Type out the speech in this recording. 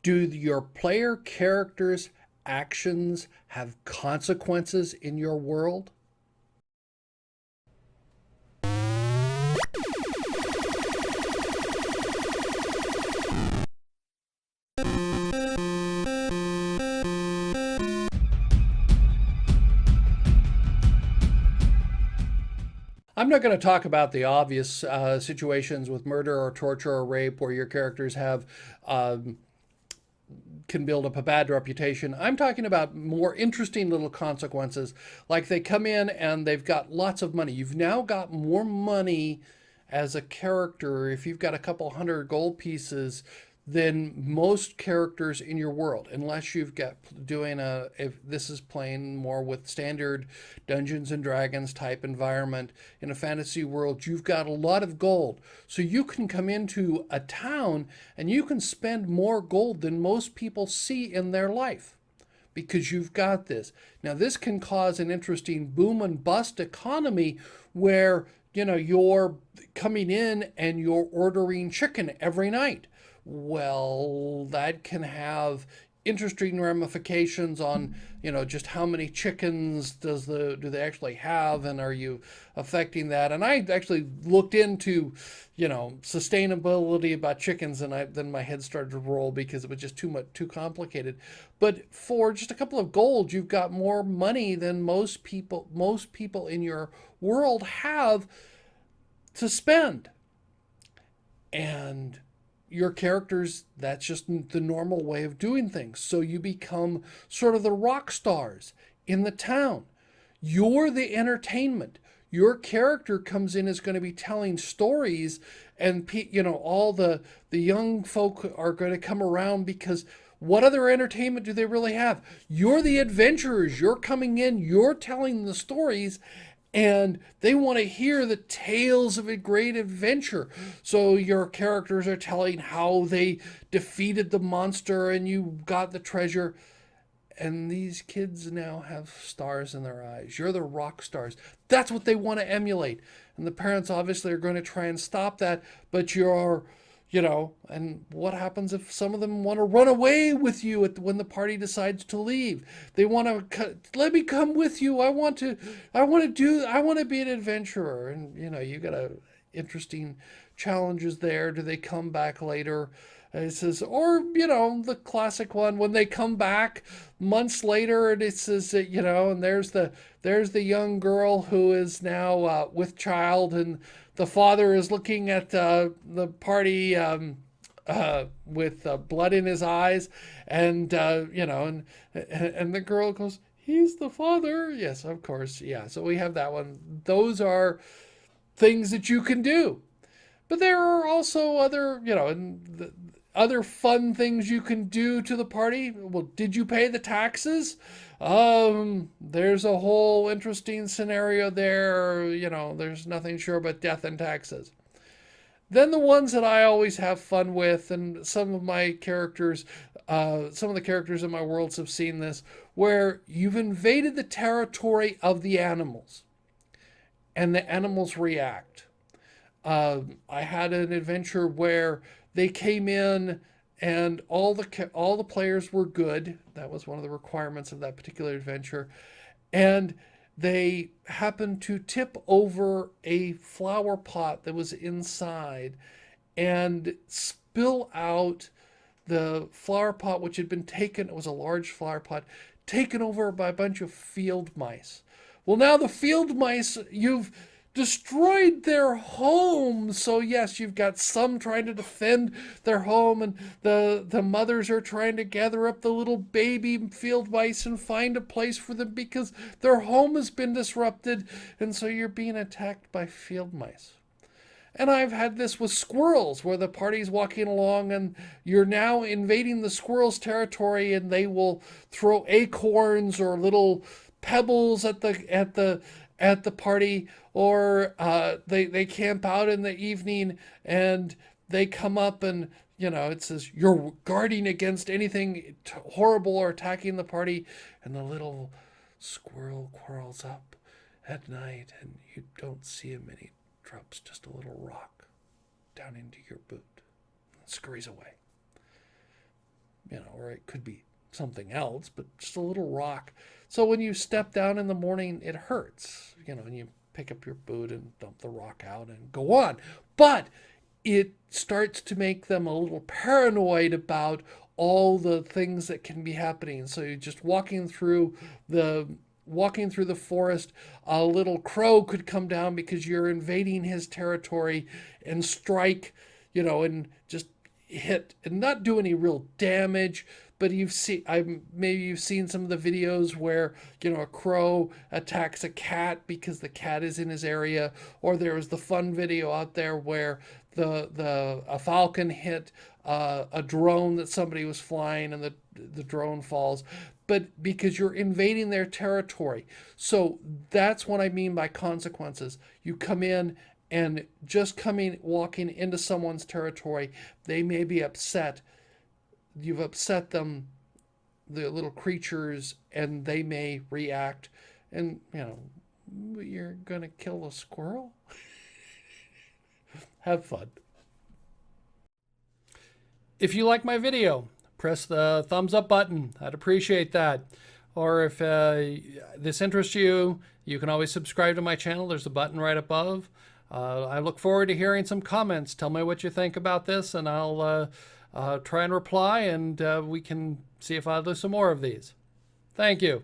Do your player characters' actions have consequences in your world? I'm not going to talk about the obvious situations with murder or torture or rape where your characters have um, can build up a bad reputation. I'm talking about more interesting little consequences, like they come in and they've got lots of money. You've now got more money as a character if you've got a couple hundred gold pieces than most characters in your world, unless you've got doing a, if this is playing more with standard Dungeons and Dragons type environment in a fantasy world, you've got a lot of gold. So you can come into a town and you can spend more gold than most people see in their life because you've got this. Now, this can cause an interesting boom and bust economy where, you're coming in and you're ordering chicken every night. Well, that can have interesting ramifications on, just how many chickens do they actually have, and are you affecting that? And I actually looked into, sustainability about chickens, and then my head started to roll because it was just too complicated. But for just a couple of gold, you've got more money than most people in your world have to spend. And your characters, that's just the normal way of doing things. So you become sort of the rock stars in the town. You're the entertainment. Your character comes in is going to be telling stories, and all the young folk are going to come around because what other entertainment do they really have? You're the adventurers. You're coming in, you're telling the stories, and they want to hear the tales of a great adventure. So your characters are telling how they defeated the monster and you got the treasure. And these kids now have stars in their eyes. You're the rock stars. That's what they want to emulate. And the parents obviously are going to try and stop that, but and what happens if some of them want to run away with you when the party decides to leave? They want to let me come with you. I want to be an adventurer. And you got interesting challenges there. Do they come back later? It says, or the classic one when they come back months later, and it says that and there's the young girl who is now with child, and the father is looking at the party with blood in his eyes, and and the girl goes, "He's the father." Yes, of course, yeah. So we have that one. Those are things that you can do. But there are also other, other fun things you can do to the party. Well, did you pay the taxes? There's a whole interesting scenario there. There's nothing sure but death and taxes. Then the ones that I always have fun with, and some of the characters in my worlds have seen this, where you've invaded the territory of the animals, and the animals react. I had an adventure where they came in and all the players were good. That was one of the requirements of that particular adventure, and they happened to tip over a flower pot that was inside and spill out the flower pot, which had been taken. It was a large flower pot taken over by a bunch of field mice. Well, now the field mice, you've destroyed their home. So yes, you've got some trying to defend their home, and the mothers are trying to gather up the little baby field mice and find a place for them because their home has been disrupted, and so you're being attacked by field mice. And I've had this with squirrels where the party's walking along and you're now invading the squirrels' territory, and they will throw acorns or little pebbles at the party, or they camp out in the evening and they come up, and it says you're guarding against anything horrible or attacking the party, and the little squirrel crawls up at night and you don't see him, and he drops just a little rock down into your boot and scurries away. or it could be something else, but just a little rock. So when you step down in the morning, it hurts, and you pick up your boot and dump the rock out and go on. But it starts to make them a little paranoid about all the things that can be happening. So you're just walking through the forest, a little crow could come down because you're invading his territory and strike, and just hit and not do any real damage. But maybe you've seen some of the videos where a crow attacks a cat because the cat is in his area, or there was the fun video out there where a falcon hit a drone that somebody was flying, and the drone falls. But because you're invading their territory. So that's what I mean by consequences. You come in, and just walking into someone's territory, they may be upset. You've upset them, the little creatures, and they may react. And, you're going to kill a squirrel? Have fun. If you like my video, press the thumbs up button. I'd appreciate that. Or if this interests you, you can always subscribe to my channel. There's a button right above. I look forward to hearing some comments. Tell me what you think about this, and I'll try and reply, and we can see if I'll do some more of these. Thank you.